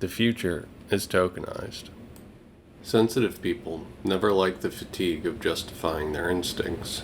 The future is tokenized. Sensitive people never like the fatigue of justifying their instincts.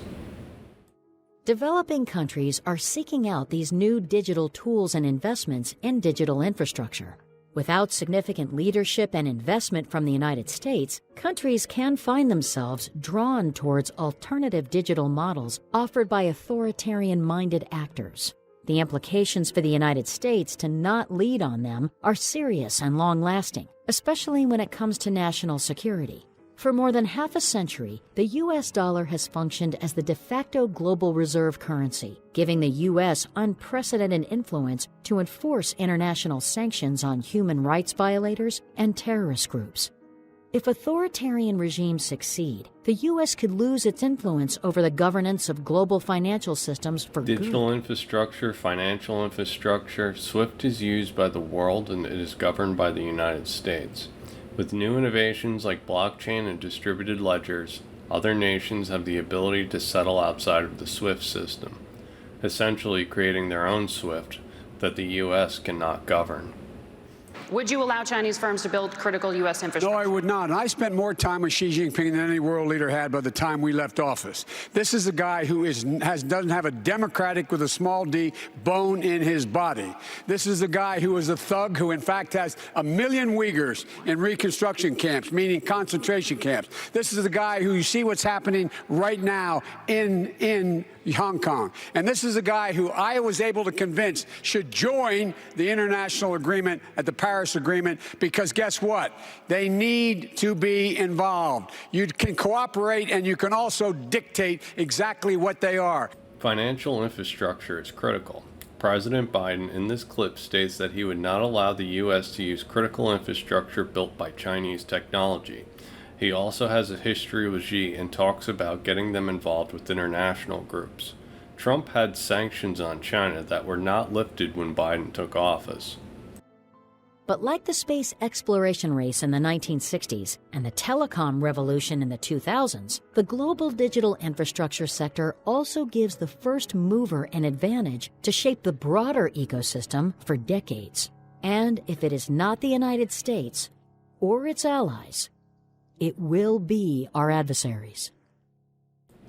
Developing countries are seeking out these new digital tools and investments in digital infrastructure. Without significant leadership and investment from the United States, countries can find themselves drawn towards alternative digital models offered by authoritarian-minded actors. The implications for the United States to not lead on them are serious and long-lasting, especially when it comes to national security. For more than half a century, the U.S. dollar has functioned as the de facto global reserve currency, giving the U.S. unprecedented influence to enforce international sanctions on human rights violators and terrorist groups. If authoritarian regimes succeed, the U.S. could lose its influence over the governance of global financial systems for good. Digital infrastructure, financial infrastructure, SWIFT is used by the world and it is governed by the United States. With new innovations like blockchain and distributed ledgers, other nations have the ability to settle outside of the SWIFT system, essentially creating their own SWIFT that the U.S. cannot govern. Would you allow Chinese firms to build critical U.S. infrastructure? No, I would not. And I spent more time with Xi Jinping than any world leader had by the time we left office. This is a guy who doesn't have a democratic with a small d bone in his body. This is a guy who is a thug who, in fact, has 1 million Uyghurs in reconstruction camps, meaning concentration camps. This is a guy who you see what's happening right now in Hong Kong. And this is a guy who I was able to convince should join the international agreement at the Paris Agreement, because guess what? They need to be involved. You can cooperate and you can also dictate exactly what they are. Financial infrastructure is critical. President Biden in this clip states that he would not allow the U.S. to use critical infrastructure built by Chinese technology. He also has a history with Xi and talks about getting them involved with international groups. Trump had sanctions on China that were not lifted when Biden took office. But like the space exploration race in the 1960s and the telecom revolution in the 2000s, the global digital infrastructure sector also gives the first mover an advantage to shape the broader ecosystem for decades. And if it is not the United States or its allies, it will be our adversaries.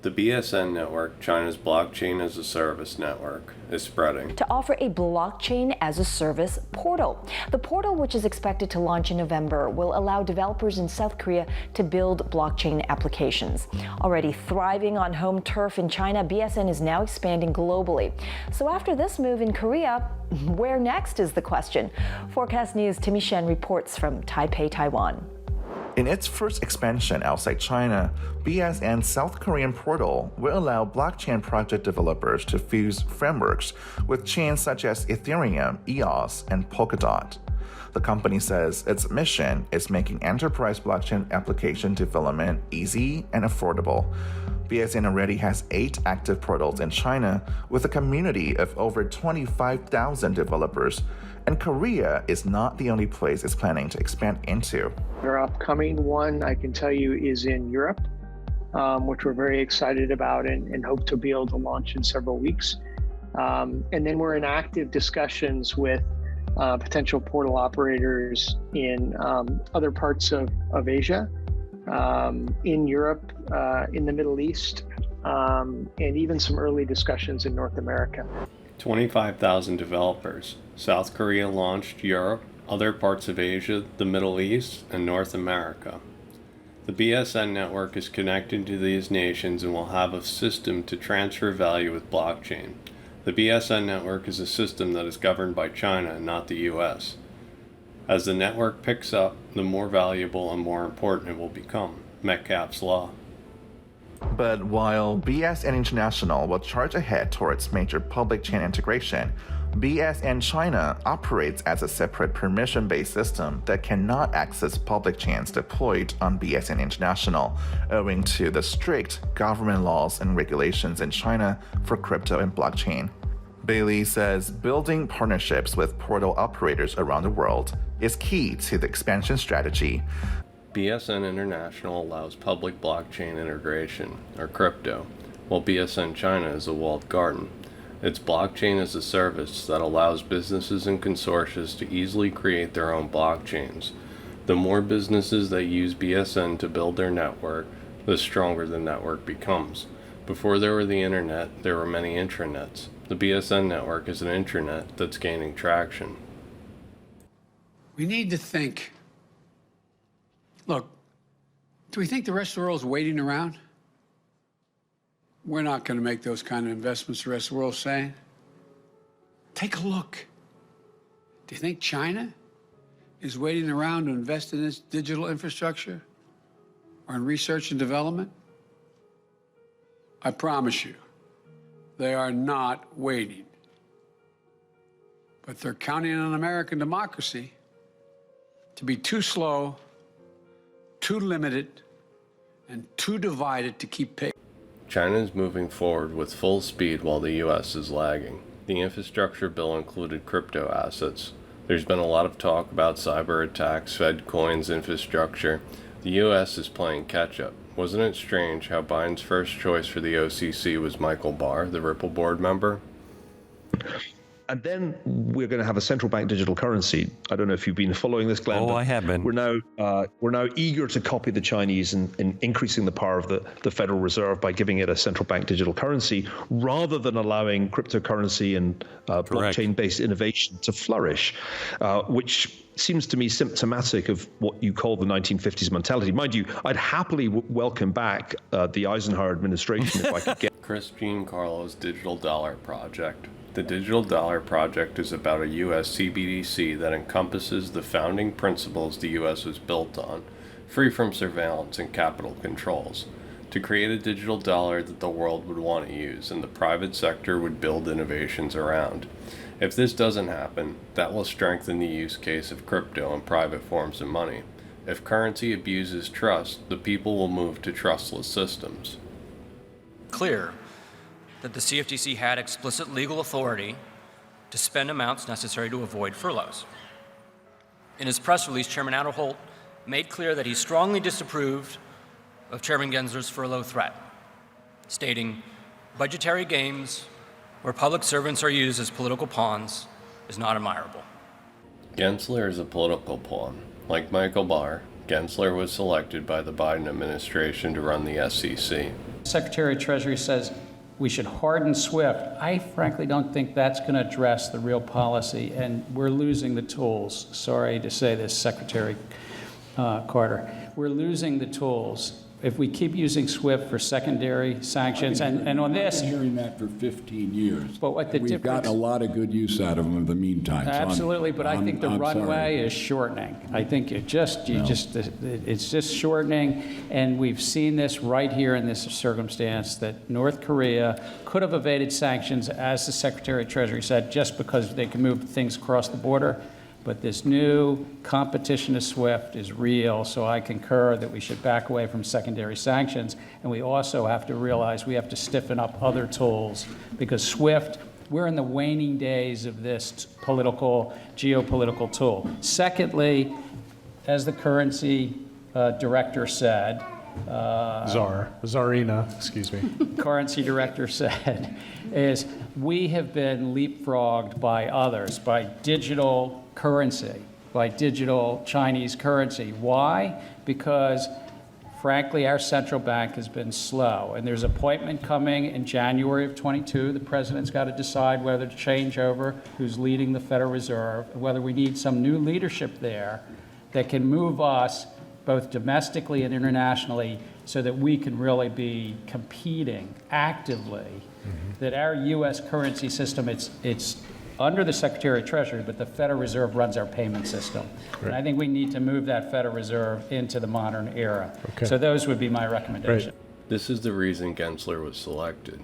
The BSN network, China's blockchain as a service network, is spreading to offer a blockchain as a service portal. The portal, which is expected to launch in November, will allow developers in South Korea to build blockchain applications. Already thriving on home turf in China, BSN is now expanding globally. So after this move in Korea, where next is the question? Forecast News' Timmy Shen reports from Taipei, Taiwan. In its first expansion outside China, BSN's South Korean portal will allow blockchain project developers to fuse frameworks with chains such as Ethereum, EOS, and Polkadot. The company says its mission is making enterprise blockchain application development easy and affordable. BSN already has 8 active portals in China with a community of over 25,000 developers, and Korea is not the only place it's planning to expand into. Our upcoming one, I can tell you, is in Europe, which we're very excited about and hope to be able to launch in several weeks. And then we're in active discussions with potential portal operators in other parts of Asia, in Europe, in the Middle East, and even some early discussions in North America. 25,000 developers. South Korea launched, Europe, other parts of Asia, the Middle East, and North America. The BSN network is connected to these nations and will have a system to transfer value with blockchain. The BSN network is a system that is governed by China and not the US. As the network picks up, the more valuable and more important it will become. Metcalfe's law. But while BSN International will charge ahead towards major public chain integration, BSN China operates as a separate permission-based system that cannot access public chains deployed on BSN International, owing to the strict government laws and regulations in China for crypto and blockchain. Bailey says building partnerships with portal operators around the world is key to the expansion strategy. BSN International allows public blockchain integration, or crypto, while BSN China is a walled garden. It's blockchain as a service that allows businesses and consortia to easily create their own blockchains. The more businesses that use BSN to build their network, the stronger the network becomes. Before there were the internet, there were many intranets. The BSN network is an intranet that's gaining traction. We need to think. Look, do we think the rest of the world is waiting around? We're not going to make those kind of investments the rest of the world's saying. Take a look. Do you think China is waiting around to invest in this digital infrastructure or in research and development? I promise you, they are not waiting. But they're counting on American democracy to be too slow, too limited, and too divided to keep pace. China is moving forward with full speed while the US is lagging. The infrastructure bill included crypto assets. There's been a lot of talk about cyber attacks, Fed coins, infrastructure. The US is playing catch up. Wasn't it strange how Biden's first choice for the OCC was Michael Barr, the Ripple board member? And then we're going to have a central bank digital currency. I don't know if you've been following this, Glenn. Oh, I have been. We're now eager to copy the Chinese in increasing the power of the Federal Reserve by giving it a central bank digital currency, rather than allowing cryptocurrency and blockchain-based innovation to flourish, which seems to me symptomatic of what you call the 1950s mentality. Mind you, I'd happily welcome back the Eisenhower administration if I could get. Chris Giancarlo's Digital Dollar Project. The Digital Dollar Project is about a U.S. CBDC that encompasses the founding principles the U.S. was built on, free from surveillance and capital controls, to create a digital dollar that the world would want to use and the private sector would build innovations around. If this doesn't happen, that will strengthen the use case of crypto and private forms of money. If currency abuses trust, the people will move to trustless systems. Clear that the CFTC had explicit legal authority to spend amounts necessary to avoid furloughs. In his press release, Chairman Adderholt made clear that he strongly disapproved of Chairman Gensler's furlough threat, stating, "Budgetary games where public servants are used as political pawns is not admirable." Gensler is a political pawn. Like Michael Barr, Gensler was selected by the Biden administration to run the SEC. Secretary of Treasury says we should harden SWIFT. I frankly don't think that's going to address the real policy, and we're losing the tools. Sorry to say this, Secretary Carter. We're losing the tools. If we keep using SWIFT for secondary sanctions, and on this... I've been hearing that for 15 years. But what the We've gotten a lot of good use out of them in the meantime. Absolutely, but I think the runway is shortening. I think it's just shortening, and we've seen this right here in this circumstance that North Korea could have evaded sanctions, as the Secretary of Treasury said, just because they can move things across the border. But this new competition to SWIFT is real, so I concur that we should back away from secondary sanctions. And we also have to realize we have to stiffen up other tools, because SWIFT, we're in the waning days of this geopolitical tool. Secondly, as the currency director said, Czarina, excuse me. Currency director said, is we have been leapfrogged by others, by digital currency, by digital Chinese currency. Why? Because, frankly, our central bank has been slow. And there's an appointment coming in January of 22. The president's got to decide whether to change over who's leading the Federal Reserve, whether we need some new leadership there that can move us both domestically and internationally so that we can really be competing actively, that our U.S. currency system, it's under the Secretary of Treasury, but the Federal Reserve runs our payment system. Great. And I think we need to move that Federal Reserve into the modern era. Okay. So those would be my recommendations. This is the reason Gensler was selected.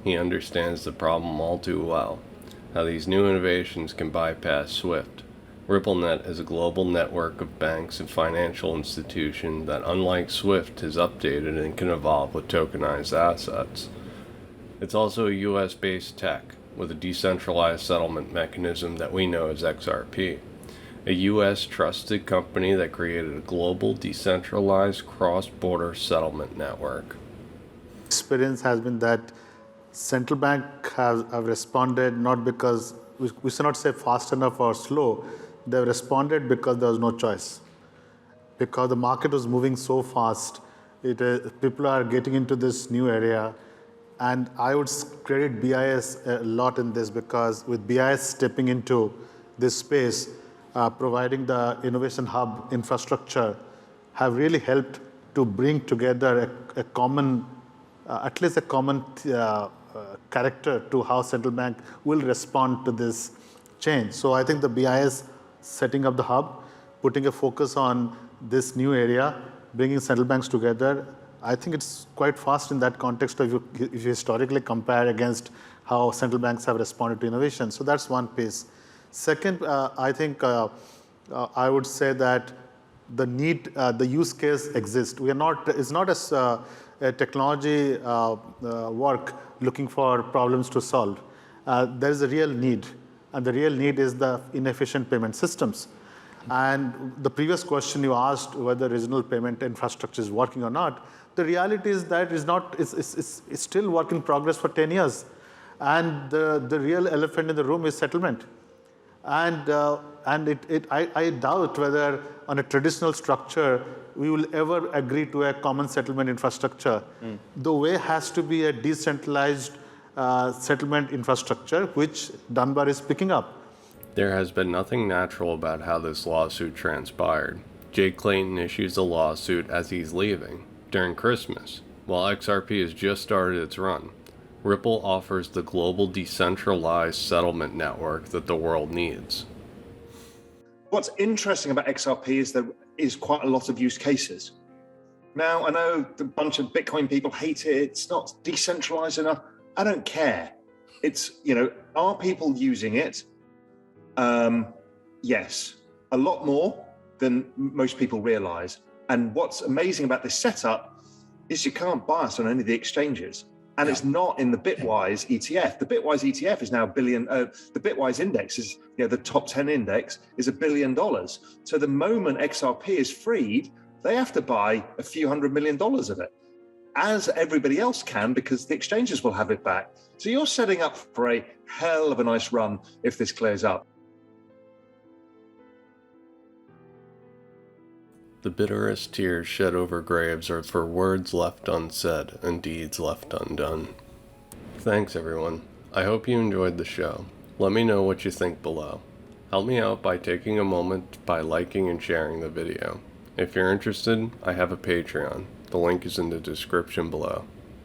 He understands the problem all too well, how these new innovations can bypass SWIFT. RippleNet is a global network of banks and financial institutions that, unlike SWIFT, is updated and can evolve with tokenized assets. It's also a US-based tech with a decentralized settlement mechanism that we know as XRP, a US trusted company that created a global decentralized cross-border settlement network. Experience has been that central bank have responded not because, we should not say fast enough or slow, they've responded because there was no choice. Because the market was moving so fast, people are getting into this new area. And I would credit BIS a lot in this, because with BIS stepping into this space, providing the innovation hub infrastructure, have really helped to bring together a common, at least a common character to how central bank will respond to this change. So I think the BIS setting up the hub, putting a focus on this new area, bringing central banks together, I think it's quite fast in that context if you historically compare against how central banks have responded to innovation. So that's one piece. Second, I think I would say that the use case exists. It's not a technology work looking for problems to solve. There is a real need, and the real need is the inefficient payment systems. And the previous question you asked whether regional payment infrastructure is working or not, the reality is that it's still work in progress for 10 years. And the real elephant in the room is settlement. And I doubt whether on a traditional structure we will ever agree to a common settlement infrastructure. The way has to be a decentralized settlement infrastructure, which Dunbar is picking up. There has been nothing natural about how this lawsuit transpired. Jake Clayton issues a lawsuit as he's leaving, during Christmas, while XRP has just started its run. Ripple offers the global decentralized settlement network that the world needs. What's interesting about XRP is there is quite a lot of use cases. Now, I know a bunch of Bitcoin people hate it, it's not decentralized enough. I don't care. It's, are people using it? Yes, a lot more than most people realize. And what's amazing about this setup is you can't buy us on any of the exchanges. And it's not in the Bitwise ETF. The Bitwise ETF is now $1 billion. The Bitwise index is, the top 10 index is $1 billion. So the moment XRP is freed, they have to buy a few $100 million of it, as everybody else can, because the exchanges will have it back. So you're setting up for a hell of a nice run if this clears up. The bitterest tears shed over graves are for words left unsaid and deeds left undone. Thanks everyone. I hope you enjoyed the show. Let me know what you think below. Help me out by taking a moment by liking and sharing the video. If you're interested, I have a Patreon. The link is in the description below.